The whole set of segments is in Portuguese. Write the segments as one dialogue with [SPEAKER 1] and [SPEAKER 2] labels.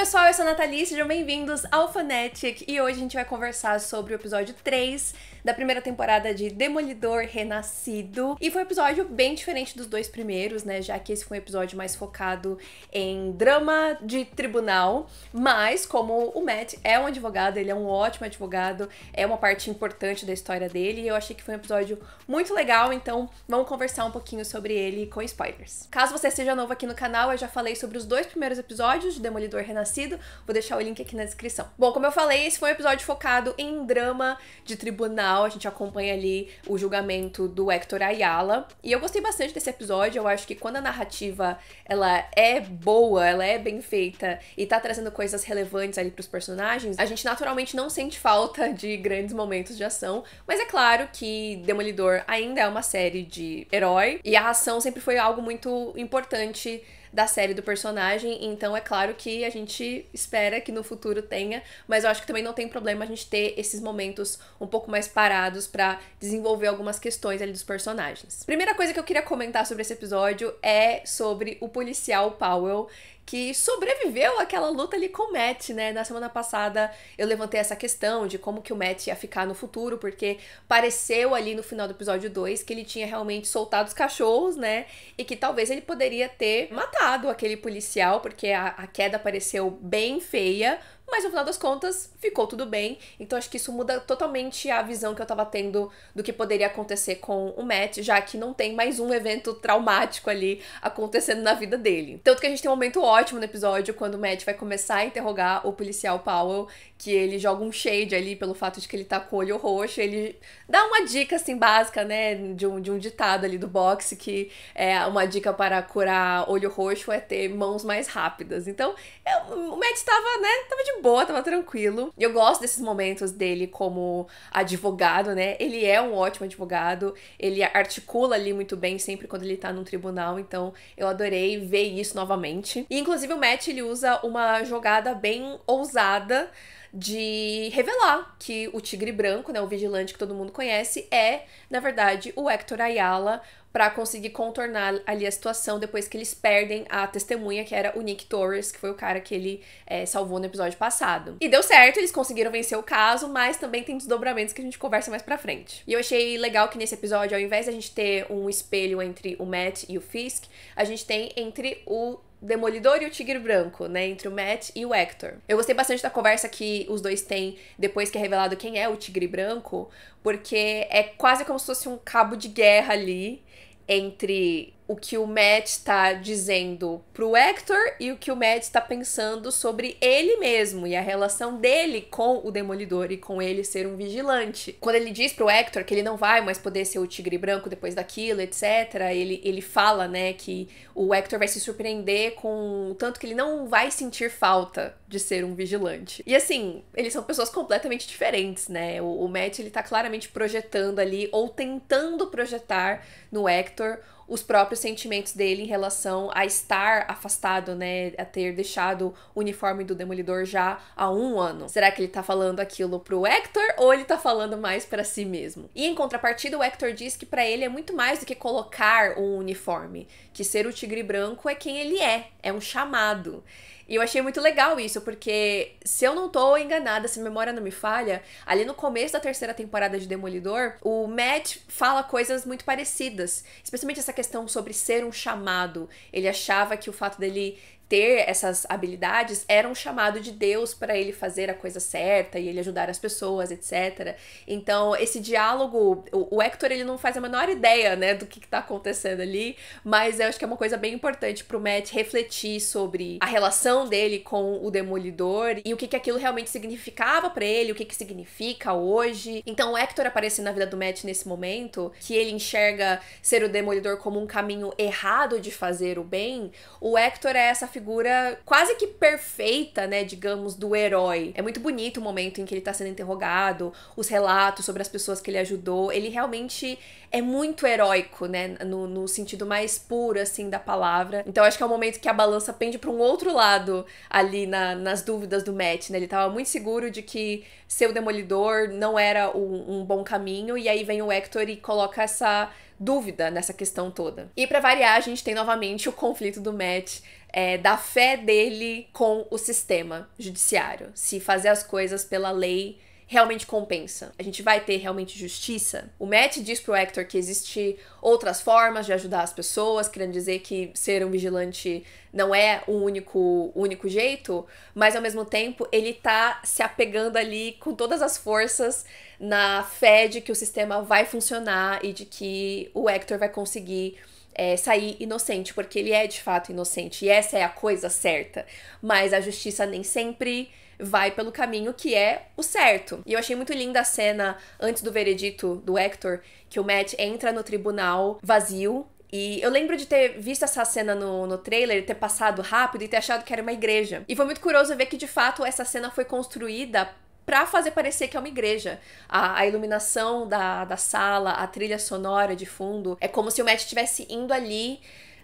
[SPEAKER 1] pessoal, eu sou a Nathalie, sejam bem-vindos ao Fanatic e hoje a gente vai conversar sobre o episódio 3 da primeira temporada de Demolidor Renascido. E foi um episódio bem diferente dos dois primeiros, né, já que esse foi um episódio mais focado em drama de tribunal, mas como o Matt é um advogado, ele é um ótimo advogado, é uma parte importante da história dele e eu achei que foi um episódio muito legal, então vamos conversar um pouquinho sobre ele com spoilers. Caso você seja novo aqui no canal, eu já falei sobre os dois primeiros episódios de Demolidor Renascido, vou deixar o link aqui na descrição. Bom, como eu falei, esse foi um episódio focado em drama de tribunal, a gente acompanha ali o julgamento do Héctor Ayala, e eu gostei bastante desse episódio. Eu acho que quando a narrativa, ela é boa, ela é bem feita, e tá trazendo coisas relevantes ali pros personagens, a gente naturalmente não sente falta de grandes momentos de ação, mas é claro que Demolidor ainda é uma série de herói, e a ação sempre foi algo muito importante da série do personagem, então é claro que a gente espera que no futuro tenha, mas eu acho que também não tem problema a gente ter esses momentos um pouco mais parados pra desenvolver algumas questões ali dos personagens. Primeira coisa que eu queria comentar sobre esse episódio é sobre o policial Powell, que sobreviveu àquela luta ali com o Matt, né? Na semana passada eu levantei essa questão de como que o Matt ia ficar no futuro, porque pareceu ali no final do episódio 2 que ele tinha realmente soltado os cachorros, né? E que talvez ele poderia ter matado aquele policial, porque a queda pareceu bem feia, mas no final das contas ficou tudo bem. Então acho que isso muda totalmente a visão que eu tava tendo do que poderia acontecer com o Matt, já que não tem mais um evento traumático ali acontecendo na vida dele. Tanto que a gente tem um momento ótimo no episódio quando o Matt vai começar a interrogar o policial Powell, que ele joga um shade ali pelo fato de que ele tá com o olho roxo. Ele dá uma dica assim básica, né, de um ditado ali do boxe, que é uma dica para curar olho roxo é ter mãos mais rápidas. Então o Matt tava de boa, tava tranquilo. E eu gosto desses momentos dele como advogado, né? Ele é um ótimo advogado, ele articula ali muito bem sempre quando ele tá num tribunal, então eu adorei ver isso novamente. E inclusive o Matt, ele usa uma jogada bem ousada de revelar que o Tigre Branco, né, o vigilante que todo mundo conhece, é, na verdade, o Héctor Ayala, pra conseguir contornar ali a situação depois que eles perdem a testemunha, que era o Nick Torres, que foi o cara que ele salvou no episódio passado. E deu certo, eles conseguiram vencer o caso, mas também tem desdobramentos que a gente conversa mais pra frente. E eu achei legal que nesse episódio, ao invés de a gente ter um espelho entre o Matt e o Fisk, a gente tem entre o Demolidor e o Tigre Branco, né, entre o Matt e o Héctor. Eu gostei bastante da conversa que os dois têm depois que é revelado quem é o Tigre Branco, porque é quase como se fosse um cabo de guerra ali entre o que o Matt tá dizendo pro Héctor e o que o Matt tá pensando sobre ele mesmo e a relação dele com o Demolidor e com ele ser um vigilante. Quando ele diz pro Héctor que ele não vai mais poder ser o Tigre Branco depois daquilo, etc., ele fala, né, que o Héctor vai se surpreender com o tanto que ele não vai sentir falta de ser um vigilante. E assim, eles são pessoas completamente diferentes, né? O Matt, ele tá claramente projetando ali, ou tentando projetar no Héctor os próprios sentimentos dele em relação a estar afastado, né, a ter deixado o uniforme do Demolidor já há 1 ano. Será que ele tá falando aquilo pro Héctor ou ele tá falando mais pra si mesmo? E em contrapartida, o Héctor diz que pra ele é muito mais do que colocar um uniforme, que ser o Tigre Branco é quem ele é um chamado. E eu achei muito legal isso, porque se eu não tô enganada, se a memória não me falha, ali no começo da terceira temporada de Demolidor, o Matt fala coisas muito parecidas, especialmente essa questão sobre ser um chamado. Ele achava que o fato dele ter essas habilidades era um chamado de Deus para ele fazer a coisa certa e ele ajudar as pessoas, etc. Então, esse diálogo, o Héctor, ele não faz a menor ideia, né, do que tá acontecendo ali, mas eu acho que é uma coisa bem importante pro Matt refletir sobre a relação dele com o Demolidor e o que aquilo realmente significava para ele, o que significa hoje. Então, o Héctor aparece na vida do Matt nesse momento, que ele enxerga ser o Demolidor como um caminho errado de fazer o bem. O Héctor é essa figura quase que perfeita, né, digamos, do herói. É muito bonito o momento em que ele tá sendo interrogado, os relatos sobre as pessoas que ele ajudou. Ele realmente é muito heróico, né, no sentido mais puro, assim, da palavra. Então acho que é um momento que a balança pende pra um outro lado ali nas dúvidas do Matt, né. Ele tava muito seguro de que ser o Demolidor não era um bom caminho, e aí vem o Héctor e coloca essa dúvida nessa questão toda. E pra variar, a gente tem novamente o conflito do Matt da fé dele com o sistema judiciário. Se fazer as coisas pela lei realmente compensa. A gente vai ter realmente justiça? O Matt diz pro Hector que existem outras formas de ajudar as pessoas, querendo dizer que ser um vigilante não é o único jeito, mas ao mesmo tempo ele tá se apegando ali com todas as forças na fé de que o sistema vai funcionar e de que o Hector vai conseguir sair inocente, porque ele é de fato inocente e essa é a coisa certa. Mas a justiça nem sempre vai pelo caminho que é o certo. E eu achei muito linda a cena antes do veredito do Hector, que o Matt entra no tribunal vazio. E eu lembro de ter visto essa cena no trailer, ter passado rápido e ter achado que era uma igreja. E foi muito curioso ver que, de fato, essa cena foi construída pra fazer parecer que é uma igreja. A iluminação da sala, a trilha sonora de fundo, é como se o Matt estivesse indo ali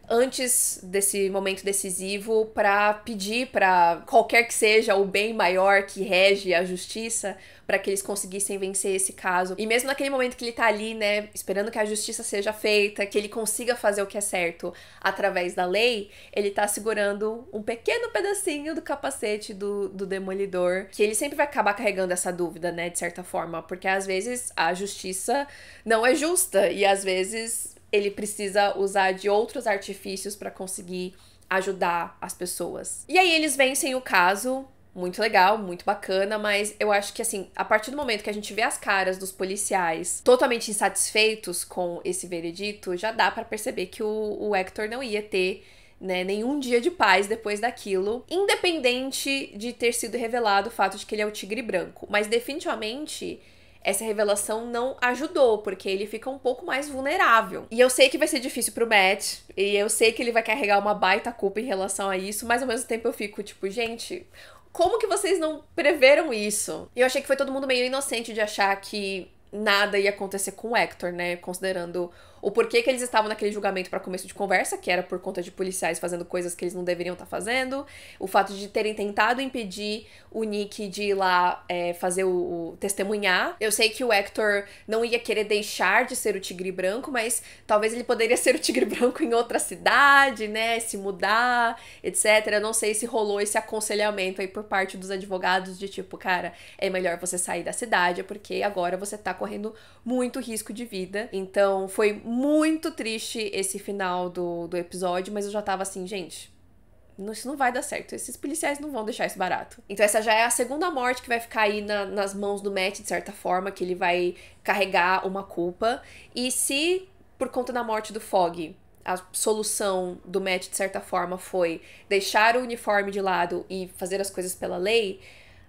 [SPEAKER 1] antes desse momento decisivo pra pedir pra qualquer que seja o bem maior que rege a justiça, pra que eles conseguissem vencer esse caso. E mesmo naquele momento que ele tá ali, né, esperando que a justiça seja feita, que ele consiga fazer o que é certo através da lei, ele tá segurando um pequeno pedacinho do capacete do Demolidor, que ele sempre vai acabar carregando essa dúvida, né, de certa forma, porque às vezes a justiça não é justa e às vezes ele precisa usar de outros artifícios pra conseguir ajudar as pessoas. E aí eles vencem o caso, muito legal, muito bacana, mas eu acho que, assim, a partir do momento que a gente vê as caras dos policiais totalmente insatisfeitos com esse veredito, já dá pra perceber que o Hector não ia ter, né, nenhum dia de paz depois daquilo, independente de ter sido revelado o fato de que ele é o Tigre Branco. Mas definitivamente essa revelação não ajudou, porque ele fica um pouco mais vulnerável. E eu sei que vai ser difícil pro Matt, e eu sei que ele vai carregar uma baita culpa em relação a isso, mas ao mesmo tempo eu fico tipo, gente, como que vocês não preveram isso? E eu achei que foi todo mundo meio inocente de achar que nada ia acontecer com o Hector, né? Considerando o porquê que eles estavam naquele julgamento para começo de conversa, que era por conta de policiais fazendo coisas que eles não deveriam estar fazendo, o fato de terem tentado impedir o Nick de ir lá fazer o testemunhar. Eu sei que o Hector não ia querer deixar de ser o Tigre Branco, mas talvez ele poderia ser o Tigre Branco em outra cidade, né, se mudar, etc. Eu não sei se rolou esse aconselhamento aí por parte dos advogados de tipo, cara, é melhor você sair da cidade, porque agora você tá correndo muito risco de vida. Então foi muito triste esse final do episódio, mas eu já tava assim, gente, isso não vai dar certo, esses policiais não vão deixar isso barato. Então essa já é a segunda morte que vai ficar aí nas mãos do Matt, de certa forma, que ele vai carregar uma culpa. E se, por conta da morte do Fogg, a solução do Matt, de certa forma, foi deixar o uniforme de lado e fazer as coisas pela lei,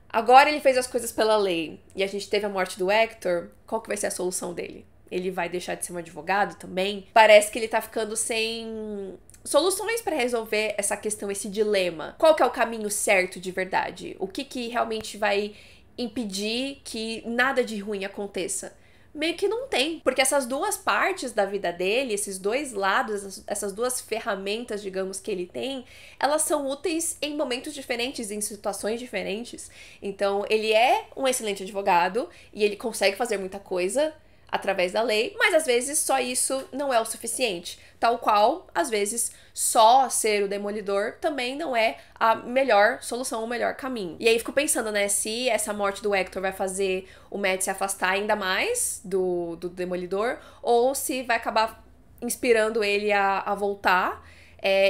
[SPEAKER 1] agora ele fez as coisas pela lei e a gente teve a morte do Hector, qual que vai ser a solução dele? Ele vai deixar de ser um advogado também? Parece que ele tá ficando sem soluções pra resolver essa questão, esse dilema. Qual que é o caminho certo de verdade? O que realmente vai impedir que nada de ruim aconteça? Meio que não tem. Porque essas duas partes da vida dele, esses dois lados, essas duas ferramentas, digamos, que ele tem, elas são úteis em momentos diferentes, em situações diferentes. Então, ele é um excelente advogado e ele consegue fazer muita coisa através da lei, mas às vezes só isso não é o suficiente. Tal qual, às vezes, só ser o Demolidor também não é a melhor solução, o melhor caminho. E aí fico pensando, né, se essa morte do Hector vai fazer o Matt se afastar ainda mais do Demolidor, ou se vai acabar inspirando ele a voltar,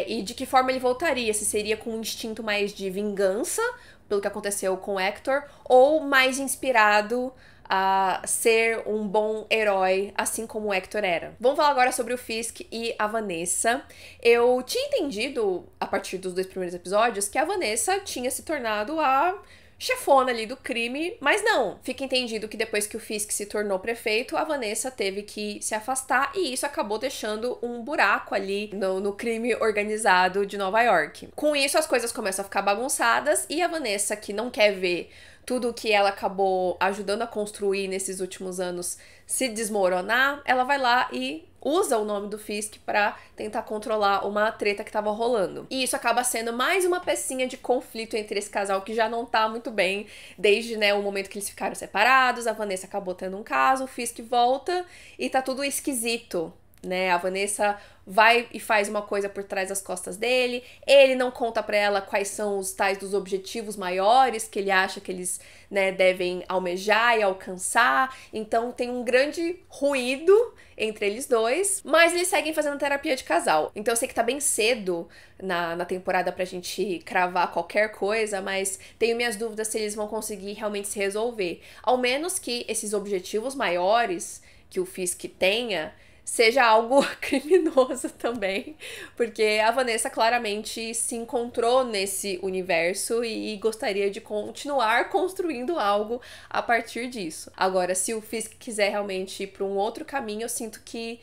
[SPEAKER 1] e de que forma ele voltaria, se seria com um instinto mais de vingança, pelo que aconteceu com o Hector, ou mais inspirado a ser um bom herói, assim como o Hector era. Vamos falar agora sobre o Fisk e a Vanessa. Eu tinha entendido, a partir dos 2 primeiros episódios, que a Vanessa tinha se tornado a chefona ali do crime, mas não. Fica entendido que depois que o Fisk se tornou prefeito, a Vanessa teve que se afastar e isso acabou deixando um buraco ali no crime organizado de Nova York. Com isso, as coisas começam a ficar bagunçadas e a Vanessa, que não quer ver tudo que ela acabou ajudando a construir nesses últimos anos se desmoronar, ela vai lá e usa o nome do Fisk pra tentar controlar uma treta que tava rolando. E isso acaba sendo mais uma pecinha de conflito entre esse casal que já não tá muito bem desde, né, o momento que eles ficaram separados. A Vanessa acabou tendo um caso, o Fisk volta e tá tudo esquisito, né? A Vanessa vai e faz uma coisa por trás das costas dele, ele não conta pra ela quais são os tais dos objetivos maiores que ele acha que eles, né, devem almejar e alcançar, então tem um grande ruído entre eles dois, mas eles seguem fazendo terapia de casal. Então eu sei que tá bem cedo na temporada pra gente cravar qualquer coisa, mas tenho minhas dúvidas se eles vão conseguir realmente se resolver. Ao menos que esses objetivos maiores que o Fisk tenha seja algo criminoso também, porque a Vanessa claramente se encontrou nesse universo e gostaria de continuar construindo algo a partir disso. Agora, se o Fisk quiser realmente ir para um outro caminho, eu sinto que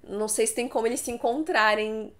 [SPEAKER 1] não sei se tem como eles se encontrarem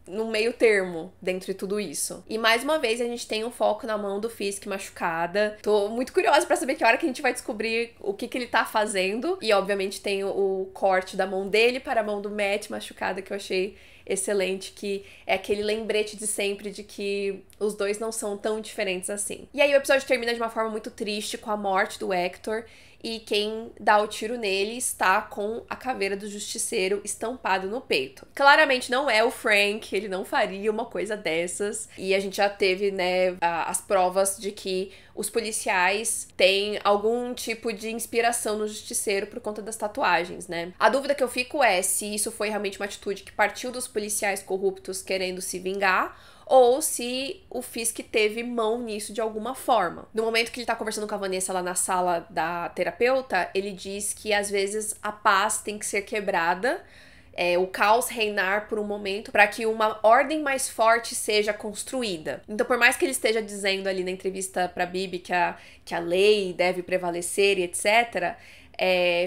[SPEAKER 1] no meio termo dentro de tudo isso. E mais uma vez a gente tem um foco na mão do Fisk machucada. Tô muito curiosa pra saber que hora que a gente vai descobrir o que ele tá fazendo. E obviamente tem o corte da mão dele para a mão do Matt machucada, que eu achei excelente, que é aquele lembrete de sempre de que os dois não são tão diferentes assim. E aí o episódio termina de uma forma muito triste com a morte do Hector, e quem dá o tiro nele está com a caveira do justiceiro estampado no peito. Claramente não é o Frank, ele não faria uma coisa dessas. E a gente já teve, né, as provas de que os policiais têm algum tipo de inspiração no justiceiro por conta das tatuagens, né? A dúvida que eu fico é se isso foi realmente uma atitude que partiu dos policiais corruptos querendo se vingar, ou se o Fisk teve mão nisso de alguma forma. No momento que ele tá conversando com a Vanessa lá na sala da terapeuta, ele diz que às vezes a paz tem que ser quebrada, o caos reinar por um momento para que uma ordem mais forte seja construída. Então, por mais que ele esteja dizendo ali na entrevista pra Bibi que a lei deve prevalecer e etc.,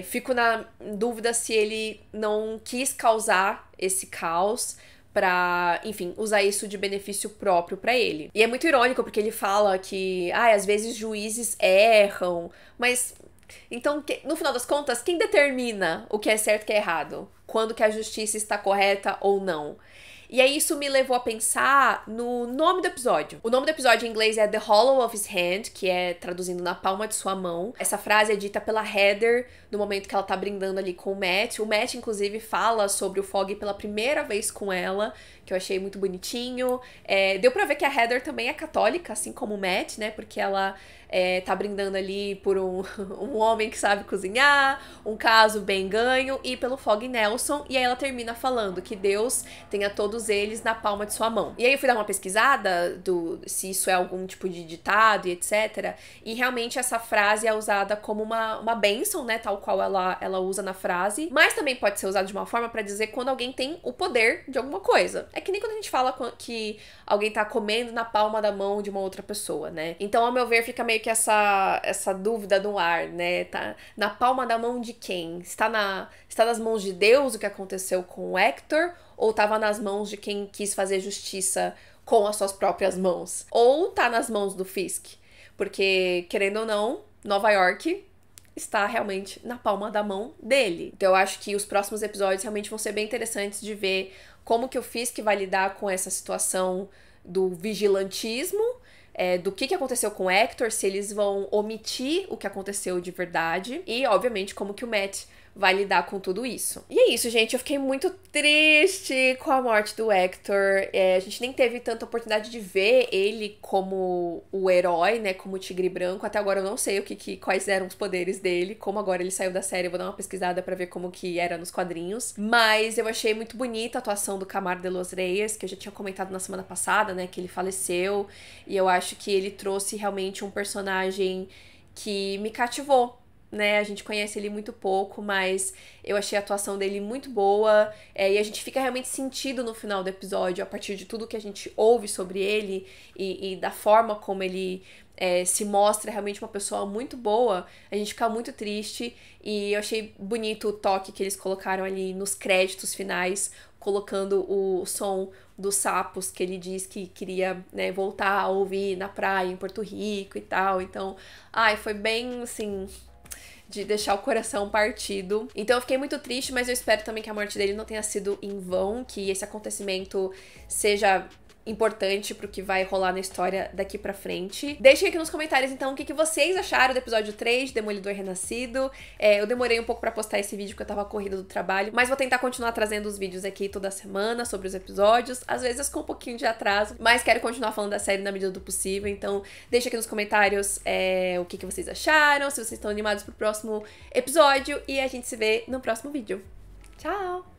[SPEAKER 1] fico na dúvida se ele não quis causar esse caos pra, enfim, usar isso de benefício próprio pra ele. E é muito irônico porque ele fala que, às vezes juízes erram, mas então, no final das contas, quem determina o que é certo e o que é errado? Quando que a justiça está correta ou não? E aí isso me levou a pensar no nome do episódio. O nome do episódio em inglês é The Hollow of His Hand, que é traduzindo na palma de sua mão. Essa frase é dita pela Heather no momento que ela tá brindando ali com o Matt. O Matt, inclusive, fala sobre o Foggy pela primeira vez com ela, que eu achei muito bonitinho. Deu pra ver que a Heather também é católica, assim como o Matt, né? Porque ela tá brindando ali por um homem que sabe cozinhar, um caso bem ganho, e pelo Foggy Nelson. E aí ela termina falando que Deus tenha todos eles na palma de sua mão. E aí eu fui dar uma pesquisada se isso é algum tipo de ditado e etc. E realmente essa frase é usada como uma bênção, né? Tal qual ela usa na frase. Mas também pode ser usada de uma forma pra dizer quando alguém tem o poder de alguma coisa. É que nem quando a gente fala que alguém tá comendo na palma da mão de uma outra pessoa, né? Então, ao meu ver, fica meio que essa dúvida no ar, né? Tá na palma da mão de quem? Está nas mãos de Deus o que aconteceu com o Hector? Ou estava nas mãos de quem quis fazer justiça com as suas próprias mãos? Ou tá nas mãos do Fisk? Porque, querendo ou não, Nova York está realmente na palma da mão dele. Então eu acho que os próximos episódios realmente vão ser bem interessantes de ver como que o Fisk vai lidar com essa situação do vigilantismo, do que aconteceu com o Hector, se eles vão omitir o que aconteceu de verdade, e obviamente como que o Matt vai lidar com tudo isso. E é isso, gente. Eu fiquei muito triste com a morte do Hector. A gente nem teve tanta oportunidade de ver ele como o herói, né? Como o Tigre Branco. Até agora eu não sei quais eram os poderes dele. Como agora ele saiu da série, eu vou dar uma pesquisada pra ver como que era nos quadrinhos. Mas eu achei muito bonita a atuação do Camar de los Reyes, que eu já tinha comentado na semana passada, né? Que ele faleceu. E eu acho que ele trouxe realmente um personagem que me cativou, né? A gente conhece ele muito pouco, mas eu achei a atuação dele muito boa, e a gente fica realmente sentido no final do episódio, a partir de tudo que a gente ouve sobre ele e da forma como ele se mostra realmente uma pessoa muito boa. A gente fica muito triste, e eu achei bonito o toque que eles colocaram ali nos créditos finais, colocando o som dos sapos que ele diz que queria, né, voltar a ouvir na praia em Porto Rico e tal. Então, foi bem, assim, de deixar o coração partido. Então eu fiquei muito triste, mas eu espero também que a morte dele não tenha sido em vão, que esse acontecimento seja importante pro que vai rolar na história daqui pra frente. Deixem aqui nos comentários, então, o que vocês acharam do episódio 3 de Demolidor Renascido. Eu demorei um pouco pra postar esse vídeo porque eu tava corrida do trabalho, mas vou tentar continuar trazendo os vídeos aqui toda semana sobre os episódios, às vezes com um pouquinho de atraso, mas quero continuar falando da série na medida do possível, então deixa aqui nos comentários o que vocês acharam, se vocês estão animados pro próximo episódio, e a gente se vê no próximo vídeo. Tchau!